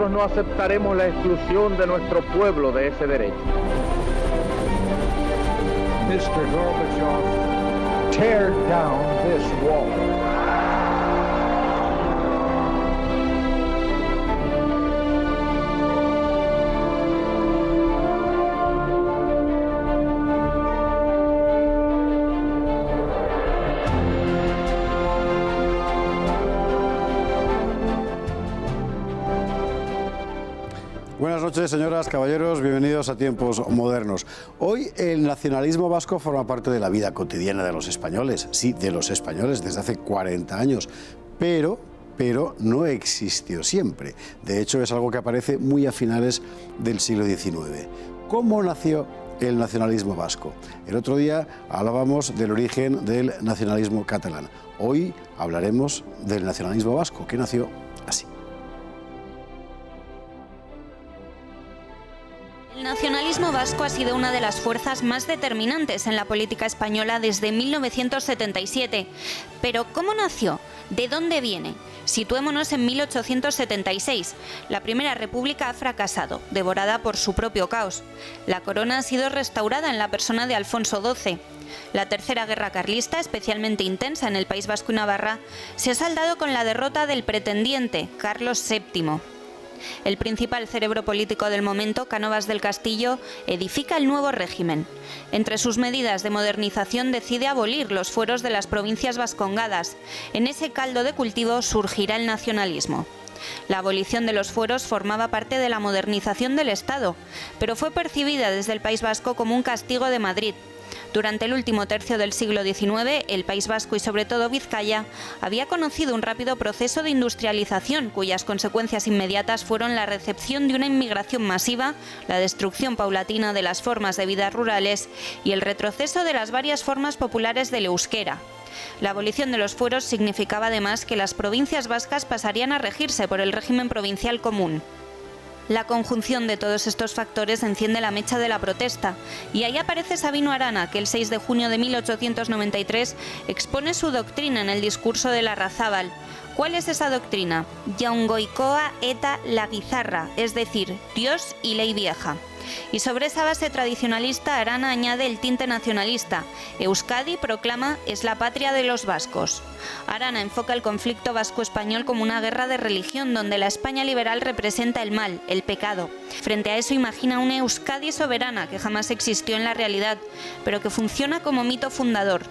Nosotros no aceptaremos la exclusión de nuestro pueblo de ese derecho. Mr. Gorbachev, tear down this wall. Buenas noches, señoras, caballeros, bienvenidos a Tiempos Modernos. Hoy el nacionalismo vasco forma parte de la vida cotidiana de los españoles, sí, de los españoles desde hace 40 años, pero no existió siempre. De hecho, es algo que aparece muy a finales del siglo XIX. ¿Cómo nació el nacionalismo vasco? El otro día hablábamos del origen del nacionalismo catalán. Hoy hablaremos del nacionalismo vasco, que nació así. El nacionalismo vasco ha sido una de las fuerzas más determinantes en la política española desde 1977. Pero ¿cómo nació? ¿De dónde viene? Situémonos en 1876. La Primera República ha fracasado, devorada por su propio caos. La corona ha sido restaurada en la persona de Alfonso XII. La Tercera Guerra Carlista, especialmente intensa en el País Vasco y Navarra, se ha saldado con la derrota del pretendiente, Carlos VII. El principal cerebro político del momento, Cánovas del Castillo, edifica el nuevo régimen. Entre sus medidas de modernización decide abolir los fueros de las provincias vascongadas. En ese caldo de cultivo surgirá el nacionalismo. La abolición de los fueros formaba parte de la modernización del Estado, pero fue percibida desde el País Vasco como un castigo de Madrid. Durante el último tercio del siglo XIX, el País Vasco y sobre todo Vizcaya había conocido un rápido proceso de industrialización cuyas consecuencias inmediatas fueron la recepción de una inmigración masiva, la destrucción paulatina de las formas de vida rurales y el retroceso de las varias formas populares del euskera. La abolición de los fueros significaba además que las provincias vascas pasarían a regirse por el régimen provincial común. La conjunción de todos estos factores enciende la mecha de la protesta, y ahí aparece Sabino Arana, que el 6 de junio de 1893 expone su doctrina en el discurso de Larrazábal. ¿Cuál es esa doctrina? Jaungoikoa eta la guizarra, es decir, Dios y ley vieja. Y sobre esa base tradicionalista, Arana añade el tinte nacionalista. Euskadi, proclama, es la patria de los vascos. Arana enfoca el conflicto vasco-español como una guerra de religión donde la España liberal representa el mal, el pecado. Frente a eso imagina una Euskadi soberana que jamás existió en la realidad, pero que funciona como mito fundador.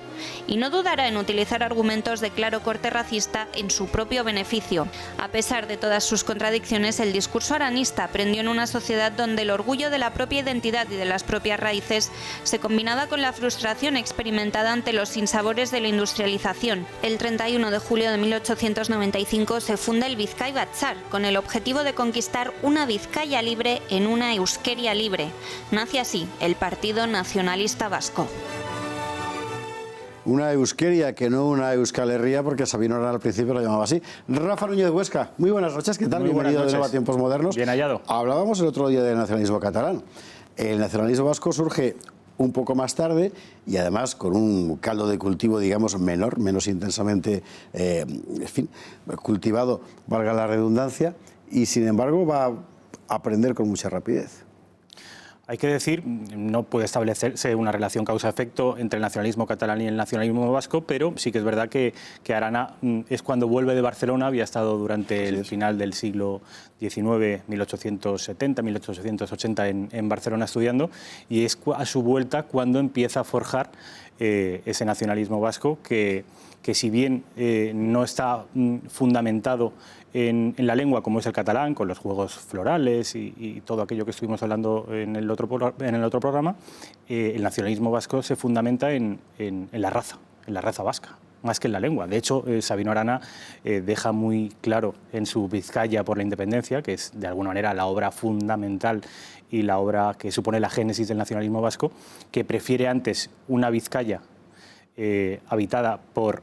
Y no dudará en utilizar argumentos de claro corte racista en su propio beneficio. A pesar de todas sus contradicciones, el discurso aranista prendió en una sociedad donde el orgullo de la propia identidad y de las propias raíces se combinaba con la frustración experimentada ante los sinsabores de la industrialización. El 31 de julio de 1895 se funda el Bizkai Batzar, con el objetivo de conquistar una Vizcaya libre en una Euskeria libre. Nace así el Partido Nacionalista Vasco. Una Euskeria, que no una Euskal Herria, porque Sabino Arana al principio lo llamaba así. Rafa Núñez de Huesca, muy buenas noches, ¿qué tal? Bienvenido de nuevo a Tiempos Modernos. Bien hallado. Hablábamos el otro día del nacionalismo catalán. El nacionalismo vasco surge un poco más tarde y además con un caldo de cultivo, digamos, menor, menos intensamente cultivado, valga la redundancia, y sin embargo va a aprender con mucha rapidez. Hay que decir, no puede establecerse una relación causa-efecto entre el nacionalismo catalán y el nacionalismo vasco, pero sí que es verdad que Arana es cuando vuelve de Barcelona, había estado durante el final del siglo XIX, 1870, 1880 en Barcelona estudiando, y es a su vuelta cuando empieza a forjar ese nacionalismo vasco que si bien no está fundamentado en la lengua como es el catalán, con los juegos florales y todo aquello que estuvimos hablando en el otro programa, el nacionalismo vasco se fundamenta en la raza vasca, más que en la lengua. De hecho, Sabino Arana deja muy claro en su Vizcaya por la independencia, que es de alguna manera la obra fundamental y la obra que supone la génesis del nacionalismo vasco, que prefiere antes una Vizcaya habitada por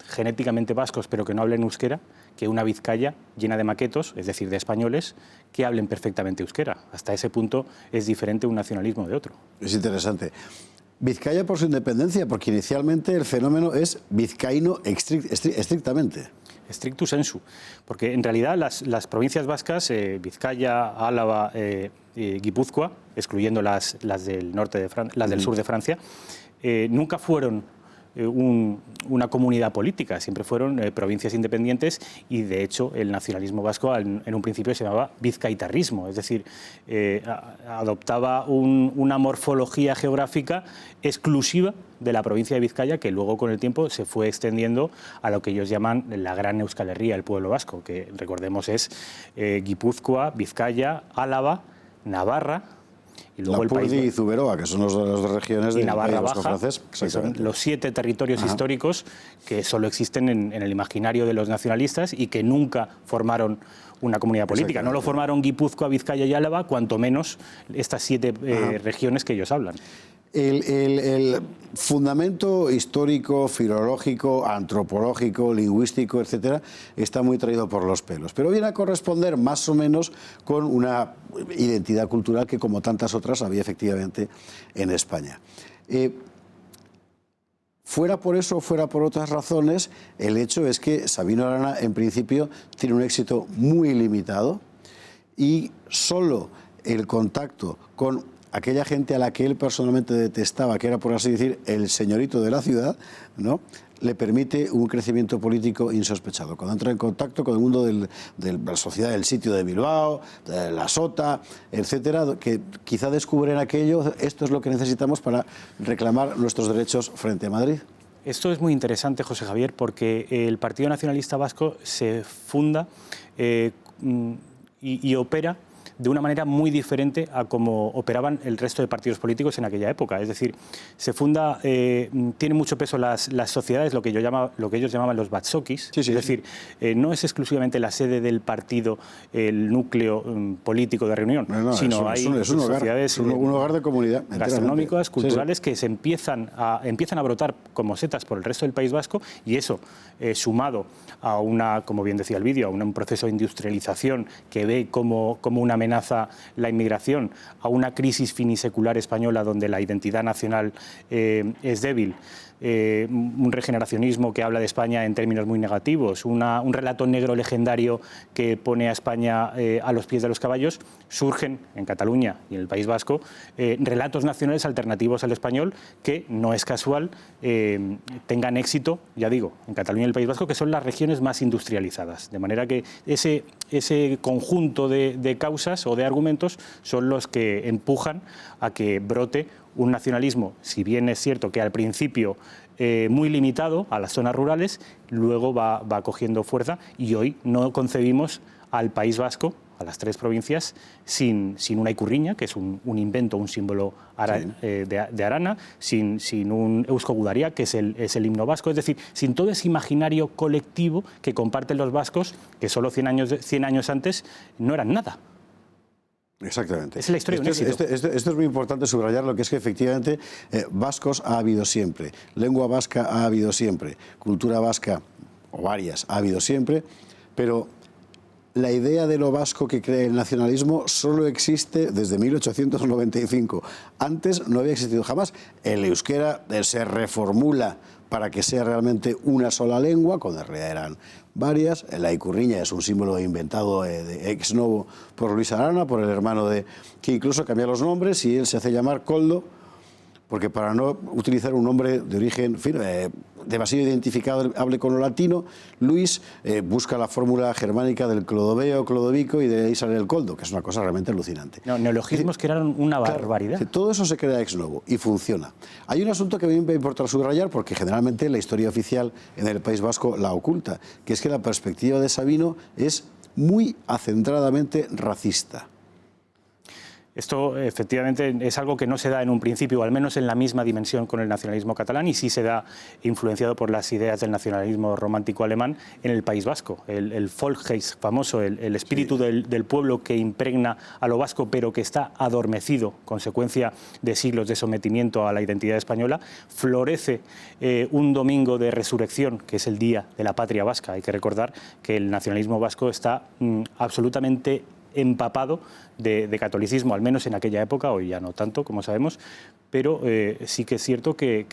genéticamente vascos pero que no hablen euskera, que una Vizcaya llena de maquetos, es decir, de españoles, que hablen perfectamente euskera. Hasta ese punto es diferente un nacionalismo de otro. Es interesante. Vizcaya por su independencia, porque inicialmente el fenómeno es vizcaíno estrictamente. stricto sensu, porque en realidad las provincias vascas, Vizcaya, Álava, Guipúzcoa, excluyendo las del norte las del sur de Francia, nunca fueron una comunidad política, siempre fueron provincias independientes y de hecho el nacionalismo vasco en un principio se llamaba vizcaitarrismo, es decir, adoptaba una morfología geográfica exclusiva de la provincia de Vizcaya que luego con el tiempo se fue extendiendo a lo que ellos llaman la Gran Euskal Herria, el pueblo vasco, que recordemos es Guipúzcoa, Vizcaya, Álava, Navarra, y luego Lapurdi y Zuberoa, que son las dos regiones del País Vasco francés. Que son los 7 territorios históricos que solo existen en el imaginario de los nacionalistas y que nunca formaron una comunidad política. No lo formaron Guipúzcoa, Vizcaya y Álava, cuanto menos estas 7 regiones que ellos hablan. El fundamento histórico, filológico, antropológico, lingüístico, etcétera, está muy traído por los pelos, pero viene a corresponder más o menos con una identidad cultural que, como tantas otras, había efectivamente en España. Fuera por eso, fuera por otras razones, el hecho es que Sabino Arana, en principio, tiene un éxito muy limitado y solo el contacto con aquella gente a la que él personalmente detestaba, que era, por así decir, el señorito de la ciudad, ¿no?, le permite un crecimiento político insospechado. Cuando entra en contacto con el mundo de la sociedad del sitio de Bilbao, de la Sota, etcétera, que quizá descubren aquello, esto es lo que necesitamos para reclamar nuestros derechos frente a Madrid. Esto es muy interesante, José Javier, porque el Partido Nacionalista Vasco se funda y opera de una manera muy diferente a como operaban el resto de partidos políticos en aquella época. Es decir, se funda, tiene mucho peso las sociedades, lo que ellos llamaban los batsokis. Sí, sí, es decir, no es exclusivamente la sede del partido, el núcleo político de reunión, sino hay sociedades, un hogar de comunidad gastronómicas, culturales, que se empiezan a brotar como setas por el resto del País Vasco, y eso, sumado a como bien decía el vídeo, a un proceso de industrialización que ve como una amenaza la inmigración, a una crisis finisecular española donde la identidad nacional es débil, un regeneracionismo que habla de España en términos muy negativos, un relato negro legendario que pone a España a los pies de los caballos, surgen en Cataluña y en el País Vasco relatos nacionales alternativos al español que, no es casual, tengan éxito, ya digo, en Cataluña y el País Vasco, que son las regiones más industrializadas. De manera que ese conjunto de causas o de argumentos son los que empujan a que brote un nacionalismo, si bien es cierto que al principio muy limitado a las zonas rurales, luego va cogiendo fuerza, y hoy no concebimos al País Vasco, a las 3 provincias, sin una ikurriña, que es un invento, un símbolo de Arana, sin un Eusko Gudaria, que es el himno vasco, es decir, sin todo ese imaginario colectivo que comparten los vascos, que solo 100 años antes no eran nada. Exactamente. Es la historia de un éxito. Esto es muy importante subrayar, lo que es que efectivamente vascos ha habido siempre, lengua vasca ha habido siempre, cultura vasca, o varias, ha habido siempre, pero la idea de lo vasco que crea el nacionalismo solo existe desde 1895. Antes no había existido jamás. El euskera se reformula para que sea realmente una sola lengua, cuando en realidad eran varias. La ikurriña es un símbolo inventado ex novo por Luis Arana, por el hermano que incluso cambia los nombres, y él se hace llamar Koldo, porque para no utilizar un nombre de origen demasiado identificado, hable con lo latino, Luis busca la fórmula germánica del clodoveo, clodovico, y de ahí sale el coldo, que es una cosa realmente alucinante. Neologismos que eran una barbaridad. Claro, todo eso se crea ex novo y funciona. Hay un asunto que a mí me importa subrayar, porque generalmente la historia oficial en el País Vasco la oculta, que es que la perspectiva de Sabino es muy acentradamente racista. Esto efectivamente es algo que no se da en un principio, o al menos en la misma dimensión con el nacionalismo catalán, y sí se da influenciado por las ideas del nacionalismo romántico alemán en el País Vasco. El Volksgeist famoso, el espíritu del pueblo que impregna a lo vasco, pero que está adormecido, consecuencia de siglos de sometimiento a la identidad española, florece un domingo de resurrección, que es el Día de la Patria Vasca. Hay que recordar que el nacionalismo vasco está absolutamente empapado de catolicismo, al menos en aquella época, hoy ya no tanto, como sabemos, pero sí que es cierto que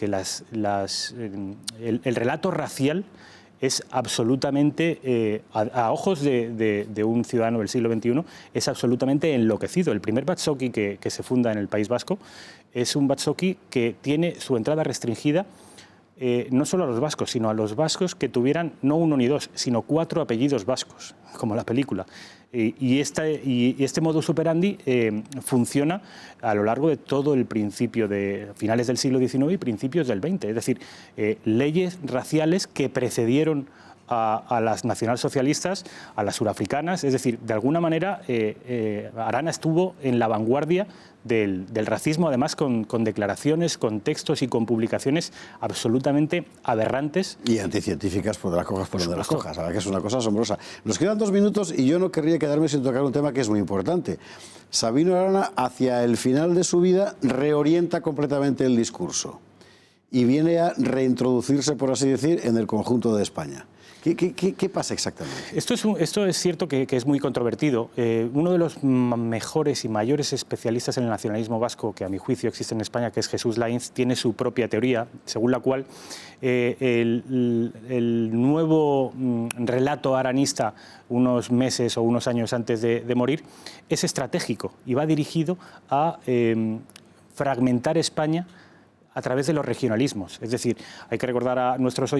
el relato racial es absolutamente, a ojos de un ciudadano del siglo XXI, es absolutamente enloquecido. El primer Batzoki que se funda en el País Vasco es un Batzoki que tiene su entrada restringida no solo a los vascos, sino a los vascos que tuvieran no uno ni dos, sino 4 apellidos vascos, como la película. Y este modus operandi funciona a lo largo de todo el principio de finales del siglo XIX y principios del XX. Es decir, leyes raciales que precedieron a las nacionalsocialistas, a las surafricanas. Es decir, de alguna manera Arana estuvo en la vanguardia del racismo, además con declaraciones, con textos y con publicaciones absolutamente aberrantes. Y anticientíficas, por las cojas por donde las cojas. La verdad que es una cosa asombrosa. Nos quedan 2 minutos y yo no querría quedarme sin tocar un tema que es muy importante. Sabino Arana, hacia el final de su vida, reorienta completamente el discurso y viene a reintroducirse, por así decir, en el conjunto de España. ¿Qué pasa exactamente? Esto es cierto que es muy controvertido. Uno de los mejores y mayores especialistas en el nacionalismo vasco que a mi juicio existe en España, que es Jesús Lainz, tiene su propia teoría, según la cual el nuevo relato aranista, unos meses o unos años antes de morir, es estratégico y va dirigido a fragmentar España a través de los regionalismos. Es decir, hay que recordar a nuestros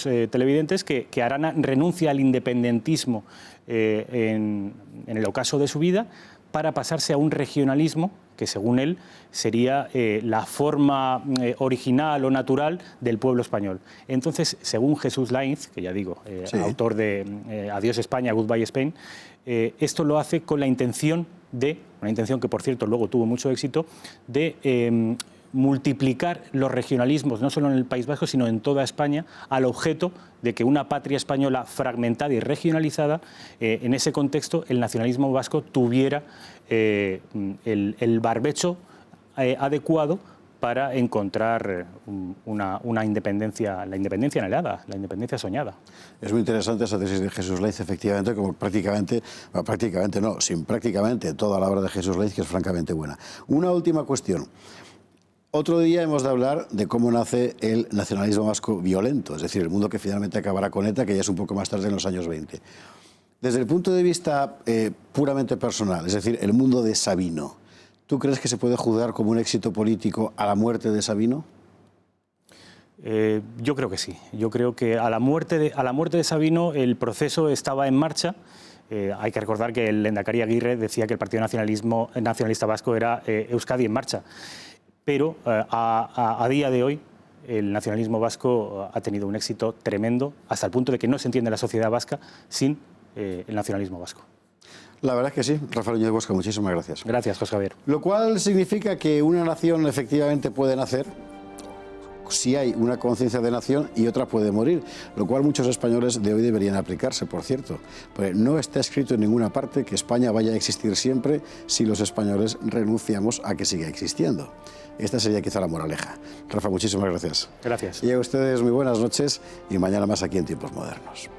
televidentes que Arana renuncia al independentismo en el ocaso de su vida para pasarse a un regionalismo que, según él, sería la forma original o natural del pueblo español. Entonces, según Jesús Lainz, que ya digo, sí, autor de Adiós España, Goodbye Spain, esto lo hace con la intención una intención que, por cierto, luego tuvo mucho éxito, de multiplicar los regionalismos, no solo en el País Vasco, sino en toda España, al objeto de que una patria española fragmentada y regionalizada, en ese contexto, el nacionalismo vasco tuviera el barbecho adecuado para encontrar una independencia, la independencia anhelada, la independencia soñada. Es muy interesante esa tesis de Jesús Lainz, efectivamente, como prácticamente toda la obra de Jesús Lainz, que es francamente buena. Una última cuestión. Otro día hemos de hablar de cómo nace el nacionalismo vasco violento, es decir, el mundo que finalmente acabará con ETA, que ya es un poco más tarde, en los años 20. Desde el punto de vista puramente personal, es decir, el mundo de Sabino, ¿tú crees que se puede juzgar como un éxito político a la muerte de Sabino? Yo creo que sí. Yo creo que a la muerte de Sabino el proceso estaba en marcha. Hay que recordar que el Lehendakari Aguirre decía que el Partido Nacionalista Vasco era Euskadi en marcha. Pero a día de hoy el nacionalismo vasco ha tenido un éxito tremendo, hasta el punto de que no se entiende la sociedad vasca sin el nacionalismo vasco. La verdad es que sí. Rafael Núñez Bosca, muchísimas gracias. Gracias, José Javier. Lo cual significa que una nación efectivamente puede nacer si hay una conciencia de nación y otra puede morir, lo cual muchos españoles de hoy deberían aplicarse, por cierto. Pues no está escrito en ninguna parte que España vaya a existir siempre si los españoles renunciamos a que siga existiendo. Esta sería quizá la moraleja. Rafa, muchísimas gracias. Gracias. Y a ustedes muy buenas noches y mañana más aquí en Tiempos Modernos.